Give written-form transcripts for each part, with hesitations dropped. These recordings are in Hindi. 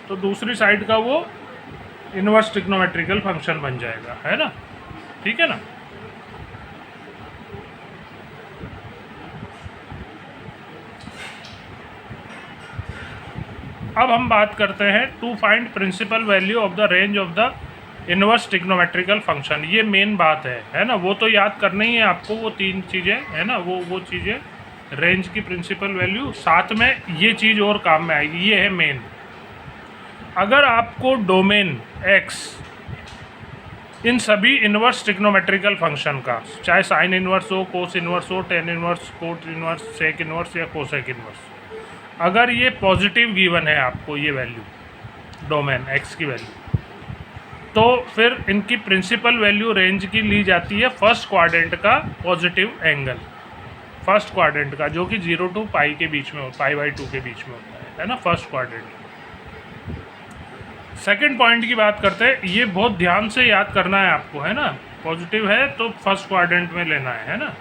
तो दूसरी साइड का वो इनवर्स ट्रिग्नोमेट्रिकल फंक्शन बन जाएगा, है ना, ठीक है ना। अब हम बात करते हैं to find principal value of the range of the inverse trigonometrical function. ये मेन बात है ना, वो तो याद करना ही है आपको, वो तीन चीज़ें है ना, वो चीज़ें, रेंज की प्रिंसिपल वैल्यू, साथ में ये चीज़ और काम में आएगी, ये है मेन। अगर आपको डोमेन x इन सभी इनवर्स ट्रिग्नोमेट्रिकल फंक्शन का, चाहे साइन इनवर्स हो, कोस इनवर्स हो, tan inverse, cot inverse, sec inverse या कोसेक इनवर्स, अगर ये पॉजिटिव गिवन है आपको ये वैल्यू, डोमेन x की वैल्यू, तो फिर इनकी प्रिंसिपल वैल्यू रेंज की ली जाती है फर्स्ट क्वाड्रेंट का पॉजिटिव एंगल, फर्स्ट क्वाड्रेंट का, जो कि 0 to पाई के बीच में, π/2 के बीच में होता है ना, फर्स्ट क्वाड्रेंट। सेकंड पॉइंट की बात करते हैं, ये बहुत ध्यान से याद करना है आपको, है ना, पॉजिटिव है तो फर्स्ट क्वाड्रेंट में लेना है ना।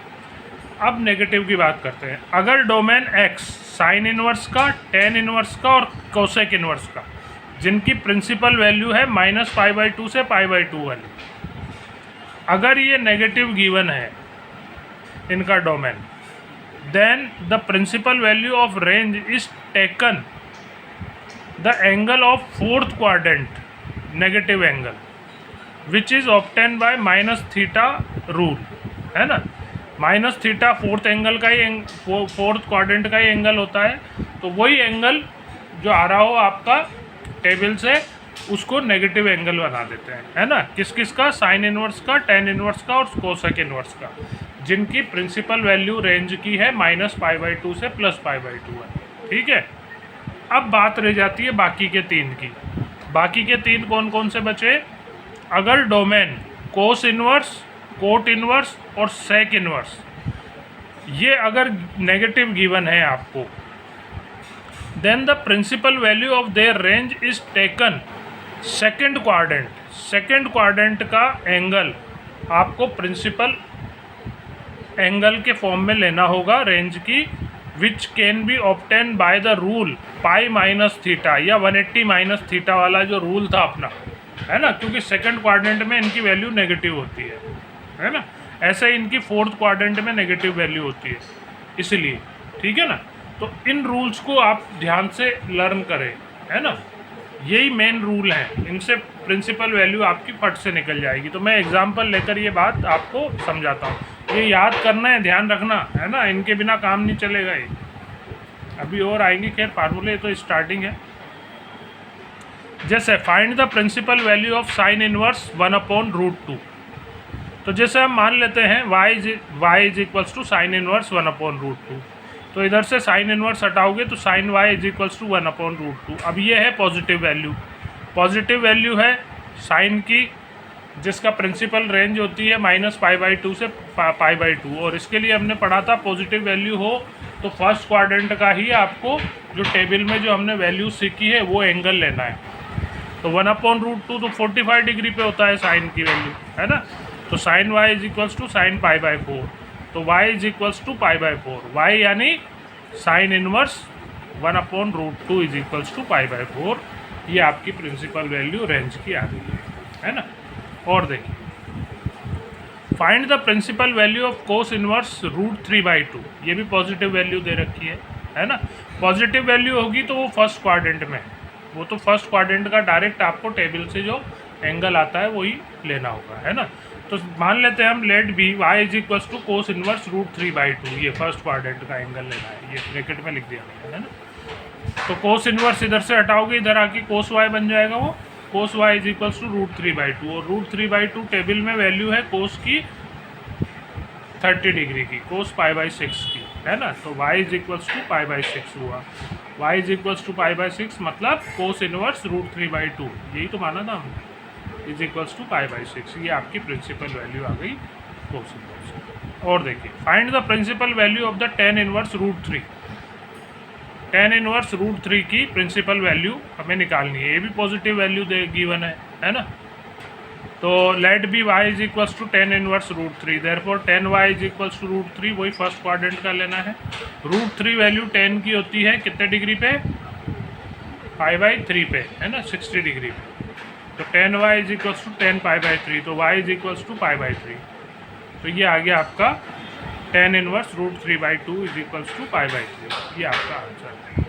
अब नेगेटिव की बात करते हैं, अगर डोमेन x साइन इनवर्स का, टेन इनवर्स का और कोसेक इनवर्स का, जिनकी प्रिंसिपल वैल्यू है -π/2 से π/2 वाली, अगर ये नेगेटिव गिवन है इनका domain, then the principal value of range is taken the angle of fourth quadrant, negative angle, which is obtain by -θ rule, है ना। -θ फोर्थ एंगल का ही, फोर्थ क्वाड्रेंट का ही एंगल होता है, तो वही एंगल जो आ रहा हो आपका टेबल से, उसको नेगेटिव एंगल बना देते हैं, है ना। किस किस का, साइन इनवर्स का, टेन इनवर्स का और कोसेक इनवर्स का, जिनकी प्रिंसिपल वैल्यू रेंज की है -π/2 से +π/2 है, ठीक है। अब बात रह जाती है बाकी के तीन की। बाकी के तीन कौन कौन से बचे, अगर domain cos inverse, cot inverse और सेक इनवर्स, ये अगर नेगेटिव गिवन है आपको, then the principal value of their range is taken second quadrant, second quadrant का एंगल आपको प्रिंसिपल एंगल के फॉर्म में लेना होगा रेंज की, which can be obtain by the rule π-θ या 180 - θ वाला जो रूल था अपना, है ना, क्योंकि सेकंड क्वाड्रेंट में इनकी वैल्यू नेगेटिव होती है ना, ऐसे ही इनकी फोर्थ क्वाड्रेंट में नेगेटिव वैल्यू होती है, इसलिए, ठीक है ना। तो इन रूल्स को आप ध्यान से लर्न करें, है ना, यही मेन रूल है, इनसे प्रिंसिपल वैल्यू आपकी फट से निकल जाएगी। तो मैं एग्जांपल लेकर ये बात आपको समझाता हूँ, ये याद करना है, ध्यान रखना है ना, इनके बिना काम नहीं चलेगा ये। अभी और आएंगे, खैर फार्मूले तो स्टार्टिंग है। जैसे find the principal value of sine inverse 1/√2, तो जैसे हम मान लेते हैं y is equals to sine inverse 1/√2, तो इधर से साइन इनवर्स हटाओगे तो sine y is equals to 1/√2। अब ये है पॉजिटिव वैल्यू, पॉजिटिव वैल्यू है साइन की, जिसका प्रिंसिपल रेंज होती है -π/2 से π/2, और इसके लिए हमने पढ़ा था पॉजिटिव वैल्यू हो तो फर्स्ट क्वाड्रेंट का ही आपको, जो टेबल में जो हमने वैल्यू सीखी है वो एंगल लेना है। तो 1/√2 तो 45 डिग्री पे होता है साइन की वैल्यू, है ना। तो sine y is equals to sine π/4, तो y is equals to π/4, y यानी sine inverse 1/√2 is equals to π/4, ये आपकी प्रिंसिपल वैल्यू रेंज की आ गई है ना। और देखिए, find the principal value of cos inverse √3/2, ये भी पॉजिटिव वैल्यू दे रखी है ना। पॉजिटिव वैल्यू होगी तो वो फर्स्ट क्वाड्रेंट में, वो तो फर्स्ट क्वाड्रेंट का डायरेक्ट आपको टेबल से जो एंगल आता है वही लेना होगा, है ना। तो मान लेते हैं हम, let be y is equals to cos inverse √3/2, ये फर्स्ट क्वाड्रेंट का एंगल लेना है, ये ब्रैकेट में लिख दिया है ना। तो कोस इनवर्स इधर से हटाओगे, इधर आके कोस y बन जाएगा, वो कोस y इज इक्वल्स टू √3/2, और √3/2 टेबल में वैल्यू है कोस की 30 डिग्री की, कोस π/6 की, है ना। तो y इज इक्वल्स टू π/6 हुआ, y इज इक्वल्स टू π/6 मतलब कोस इनवर्स √3/2, यही तो माना था हमने, इज इक्वल्स टू π/6, ये आपकी प्रिंसिपल वैल्यू आ गई कोस इनवर्स। और देखिए, find the principal value of the tan inverse √3, tan inverse √3 की प्रिंसिपल वैल्यू हमें निकालनी है, ये भी पॉजिटिव वैल्यू दे गिवन है ना। तो let be y is equals to tan inverse √3, therefore tan y is equals to √3, वही फर्स्ट क्वाड्रेंट का लेना है। √3 वैल्यू 10 की होती है कितने डिग्री पे, π/3 पे, है ना, 60 डिग्री पे। तो tan y is equals to tan π/3, तो y इज इक्वल्स टू π/3। तो ये आ गया आपका tan inverse √3/2 is equals to π/3। ये आपका आंसर है।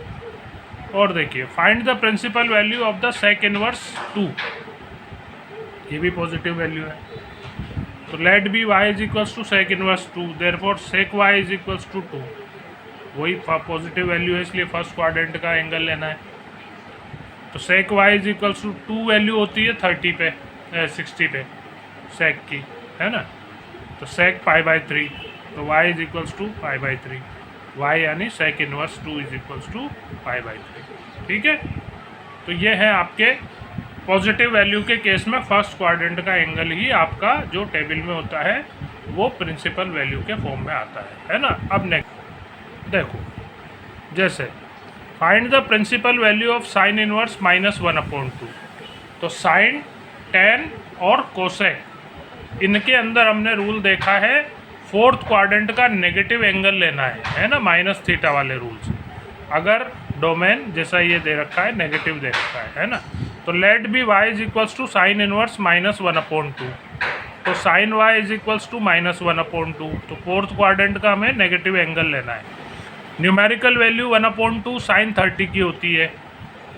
और देखिए, find the principal value of the sec inverse 2। ये भी पॉजिटिव वैल्यू है। तो let be y is equals to sec inverse 2, therefore sec y is equals to 2। वही पॉजिटिव वैल्यू है, इसलिए फर्स्ट क्वाड्रेंट का एंगल लेना है। तो sec y is equals to 2 value होती है 30 पे 60 पे सेक की, है ना। तो सेक π/3, तो y is equals to π/3, y यानी sec inverse 2 is equals to π/3। ठीक है। तो ये है आपके पॉजिटिव वैल्यू के केस में फर्स्ट क्वाड्रेंट का एंगल ही आपका जो टेबल में होता है वो प्रिंसिपल वैल्यू के फॉर्म में आता है ना। अब नेक्स्ट देखो, जैसे find the principal value of sine inverse -1/2। तो साइन, टेन और कोसेक, इनके अंदर हमने रूल देखा है फोर्थ क्वाड्रेंट का नेगेटिव एंगल लेना है ना, -θ वाले रूल से। अगर डोमेन जैसा ये दे रखा है नेगेटिव दे रखा है ना। तो let be y is equals to sine inverse -1/2। तो sine y is equals to -1/2। तो फोर्थ क्वाड्रेंट का हमें नेगेटिव एंगल लेना है। न्यूमेरिकल वैल्यू 1/2 साइन 30 की होती है,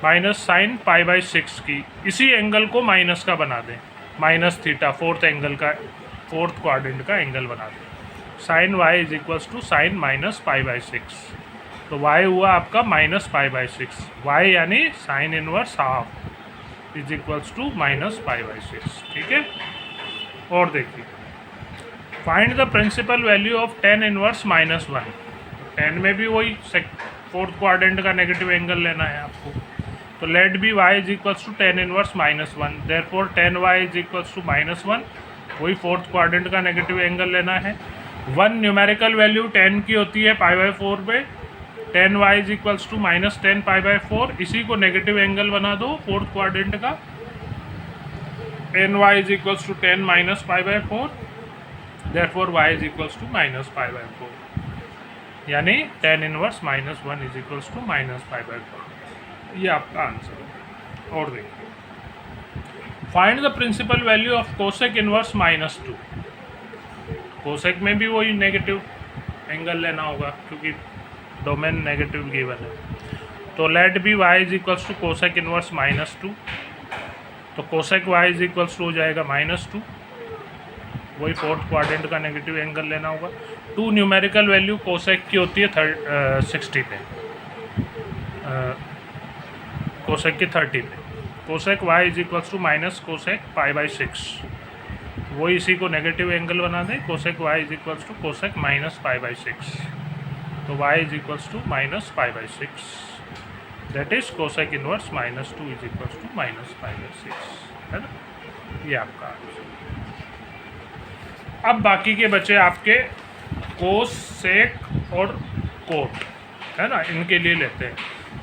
माइनस साइन π/6 की। इसी एंगल को माइनस का बना दें, -θ फोर्थ क्वाड्रेंट का एंगल बना दें। Sine y is equals to sine -π/6। तो y हुआ आपका -π/6, y यानी sine inverse half is equals to -π/6। ठीक है। और देखिए, find the principal value of tan inverse -1। tan में भी वही फोर्थ क्वाड्रेंट का नेगेटिव एंगल लेना है आपको। तो let be y is equals to tan inverse -1, therefore tan y is equals to -1, वही फोर्थ क्वाड्रेंट का नेगेटिव एंगल लेना है। 1 न्यूमेरिकल वैल्यू tan की होती है π/4 पे, tan y is equals to -tan π/4। इसी को नेगेटिव एंगल बना दो फोर्थ क्वाड्रेंट का। tan y is equals to tan -π/4, therefore y is equals to -π/4, यानी tan inverse -1 is equals to -π/4। ये आपका आंसर है। और देखिए, find the principal value of cosec inverse -2। Cosec में भी वही नेगेटिव एंगल लेना होगा क्योंकि डोमेन नेगेटिव गिवन है। तो let be y is equals to cosec inverse -2। तो cosec y is equals to हो जाएगा -2, वही फोर्थ क्वाड्रेंट का नेगेटिव एंगल लेना होगा। 2 न्यूमेरिकल वैल्यू कोसेक की होती है 60 पे, कोसेक की 30 पे। Cosec y is equals to minus cosec π/6, वही इसी को नेगेटिव एंगल बना दें। Cosec y is equals to cosec -π/6, तो y is equals to -π/6, that is cosec inverse -2 is equals to -π/6, है ना। ये आपका आंसर। अब बाकी के बचे आपके कोस, सेक और कोट, है ना, इनके लिए लेते हैं,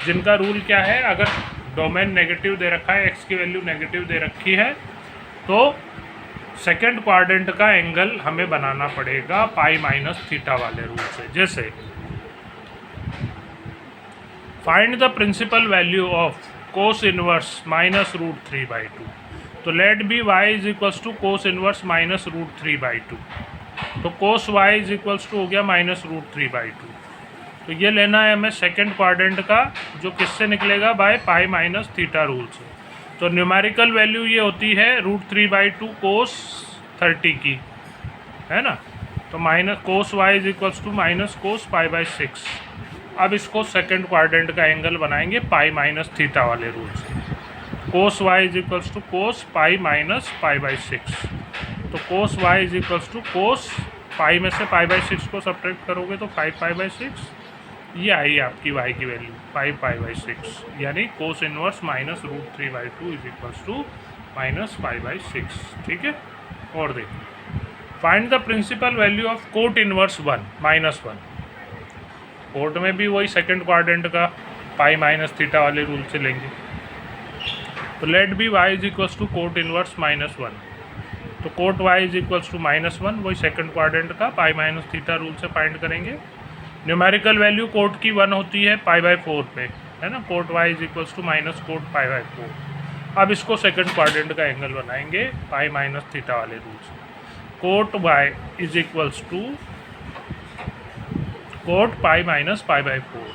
जिनका रूल क्या है, अगर डोमेन नेगेटिव दे रखा है, x की वैल्यू नेगेटिव दे रखी है, तो सेकंड क्वाड्रेंट का एंगल हमें बनाना पड़ेगा π-θ वाले रूल से। जैसे find the principal value of cos inverse -√3/2। तो let be y is equals to cos inverse -√3/2। तो cos y is equals to हो गया -√3/2। तो ये लेना है हमें सेकंड क्वाड्रेंट का, जो किससे निकलेगा, बाय π-θ रूल से। तो न्यूमेरिकल वैल्यू ये होती है √3/2 कोस 30 की, है ना। तो cos y is equals to कोस π/6। अब इसको सेकंड क्वाड्रेंट का एंगल बनाएंगे π-θ वाले रूल से। कोस y इज इक्वल्स टू कोस π-π/6। तो cos y is equals to कोस पाई में से π/6 को सब्ट्रैक्ट करोगे तो 5π/6, ये आई आपकी y की वैल्यू 5π/6, यानी cos inverse -√3/2 is equals to -π/6। ठीक है। और देखिए, find the principal value of cot inverse 1 -1। Cot में भी वही सेकंड क्वाड्रेंट का π-θ वाले रूल से लेंगे। तो let be y is equals to cot inverse -1। तो cot y is equals to -1, वही सेकंड क्वाड्रेंट का π-θ रूल से फाइंड करेंगे। न्यूमेरिकल वैल्यू कोट की 1 होती है π/4 पे, है ना, cot y is equals to minus cot pi by 4। अब इसको सेकंड क्वाड्रेंट का एंगल बनाएंगे पाई माइनस थीटा वाले रूल से। Cot y is equals to cot pi minus pi by 4।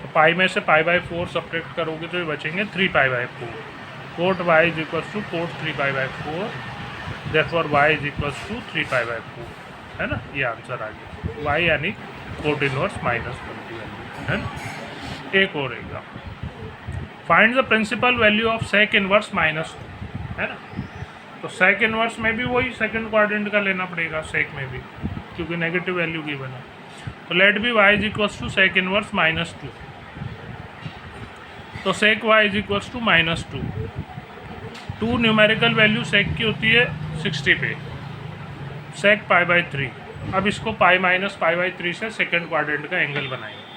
तो पाई में से पाई बाई 4 सब्ट्रैक्ट करोगे तो ये बचेंगे 3 pi by 4। Cot y is equals to cot 3 pi by 4, therefore y is equals to 3 pi by 4, है ना। ये आंसर आ गया, y यानी कोट इनवर्स माइनस 1 की वैल्यू, है ना। एक और रहेगा, find the principal value of sec inverse minus 2, है ना। तो सेक इनवर्स में भी वही सेकंड क्वाड्रेंट का लेना पड़ेगा, सेक में भी, क्योंकि नेगेटिव वैल्यू गिवन है। तो let be y is equals to sec inverse minus 2। तो sec y is equals to minus 2। 2 numerical value sec की होती है 60 पे, सेक पाई बाई 3। अब इसको पाई माइनस पाई बाई 3 से सेकंड क्वाड्रेंट का एंगल बनाएंगे।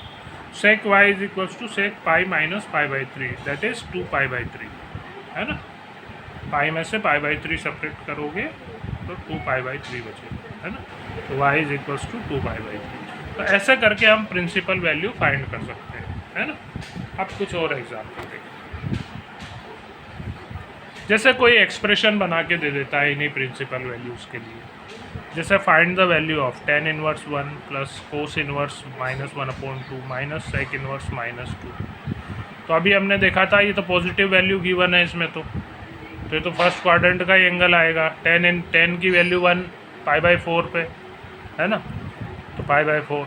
Sec y is equals to sec pi minus pi by 3, that is 2 pi by 3, है ना। पाई में से पाई बाई 3 सब्ट्रैक्ट करोगे तो 2 पाई बाई 3 बचेगा, है ना। तो y is equals to 2 pi by 3। तो ऐसे करके हम प्रिंसिपल वैल्यू फाइंड कर सकते हैं, है ना। अब कुछ और एग्जाम्पल देखें, जैसे कोई एक्सप्रेशन बना के दे देता है इन्हीं प्रिंसिपल वैल्यूज़ के लिए, जैसे find the value of tan inverse 1 plus cos inverse minus 1/2 minus sec inverse minus 2। तो अभी हमने देखा था ये तो पॉजिटिव वैल्यू गिवन है इसमें, तो ये तो फर्स्ट क्वाड्रेंट का ही एंगल आएगा। tan की वैल्यू 1 पाई बाई 4 पे, है ना, तो पाई बाई 4।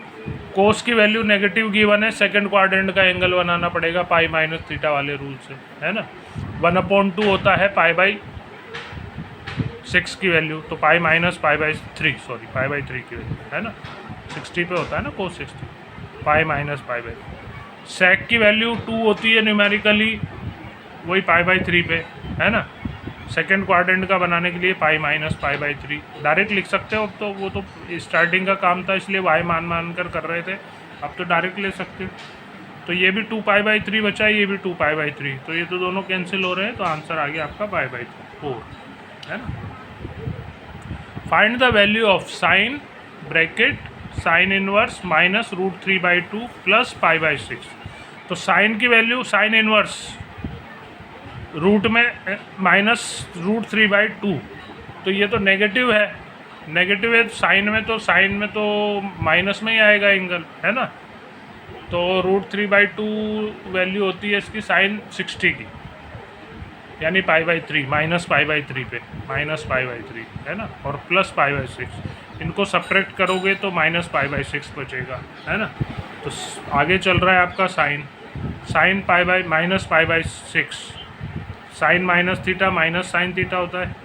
कोस की वैल्यू नेगेटिव गिवन है, सेकंड क्वाड्रेंट का एंगल बनाना पड़ेगा पाई माइनस थीटा वाले रूल से, है ना। 1/2 होता है पाई बाई 6 की वैल्यू, तो पाई minus pi by 3, sorry pi by 3 की वैल्यू, है ना। 60 पे होता है ना कोस 60, पाई माइनस पाई बाई। सेक की वैल्यू 2 होती है न्यूमेरिकली, वही पाई बाई 3 पे, है ना। सेकंड क्वाड्रेंट का बनाने के लिए पाई माइनस पाई बाई 3 डायरेक्ट लिख सकते हो। अब तो वो तो स्टार्टिंग का काम था इसलिए वाई मान कर रहे थे, अब तो डायरेक्ट ले सकते हो। तो ये भी 2 पाई बाई 3 बचा है, ये भी 2 पाई बाई 3, तो ये तो दोनों कैंसिल हो रहे हैं, तो आंसर आ गया आपका पाई बाई 4, है ना। Find the value of sign bracket sine inverse minus √3/2 plus pi by 6। तो साइन की वैल्यू साइन इनवर्स रूट में माइनस √3/2, तो ये तो नेगेटिव है, नेगेटिव है साइन में तो माइनस में ही आएगा एंगल, है ना। तो √3/2 वैल्यू होती है इसकी साइन 60 की, यानी पाई बाई 3, माइनस पाई बाई 3 पे, माइनस पाई बाई 3, है ना, और प्लस पाई बाई 6। इनको सब्ट्रैक्ट करोगे तो माइनस पाई बाई 6 बचेगा, है ना। तो आगे चल रहा है आपका sine pi by minus pi by 6, sine minus theta minus sine theta होता है,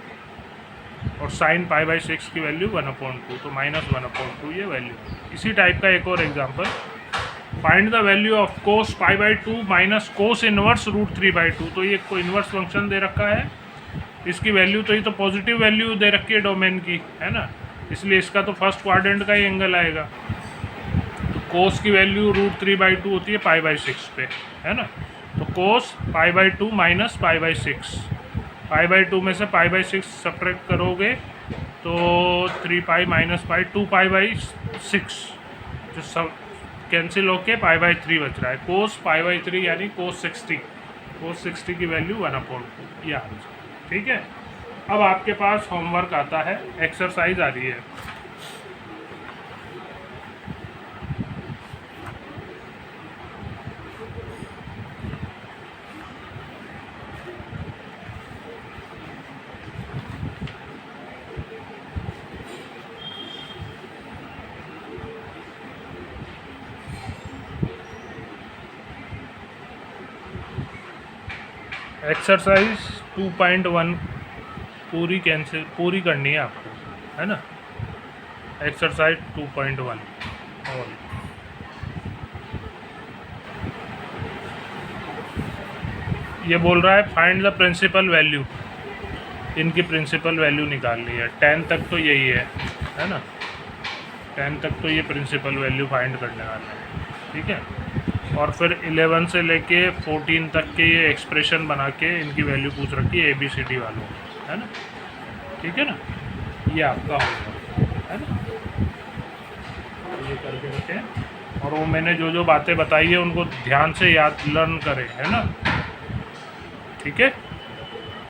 और साइन पाई बाई 6 की वैल्यू 1/2, तो माइनस 1/2 ये वैल्यू। इसी टाइप का एक और example, find the value of cos pi by 2 minus cos inverse √3/2। तो ये कोई इनवर्स फंक्शन दे रखा है, इसकी वैल्यू तो ये तो पॉजिटिव वैल्यू दे रखी है डोमेन की, है ना, इसलिए इसका तो फर्स्ट क्वाड्रेंट का ही एंगल आएगा। तो कोस की वैल्यू √3/2 होती है पाई बाई 6 पे, है ना। तो cos pi by 2 minus pi by 6, pi by 2 में से पाई बाई 6 सब्ट्रैक्ट करोगे तो 3 पाई माइनस पाई 2 पाई बाई 6, जो सब कैंसिल होके पाई बाई 3 बच रहा है। कोस पाई बाई 3 यानी कोस 60 की वैल्यू 1/2, ये आंसर, ठीक है। अब आपके पास होमवर्क आता है, एक्सरसाइज आ रही है। एक्सरसाइज 2.1 पूरी करनी है आपको, है ना। एक्सरसाइज 2.1 और ये बोल रहा है फाइंड द प्रिंसिपल वैल्यू, इनकी प्रिंसिपल वैल्यू निकालनी है। 10 तक तो यही है ना, 10 तक तो ये प्रिंसिपल वैल्यू फाइंड करने वाला है, ठीक है। और फिर 11 से लेके 14 तक के ये एक्सप्रेशन बना के इनकी वैल्यू पूछ रखी है ABCD वालों, है ना, ठीक है ना। ये आपका होगा, है ना, ये करके रखें। और वो मैंने जो जो बातें बताई है उनको ध्यान से याद लर्न करें, है ना। ठीक है।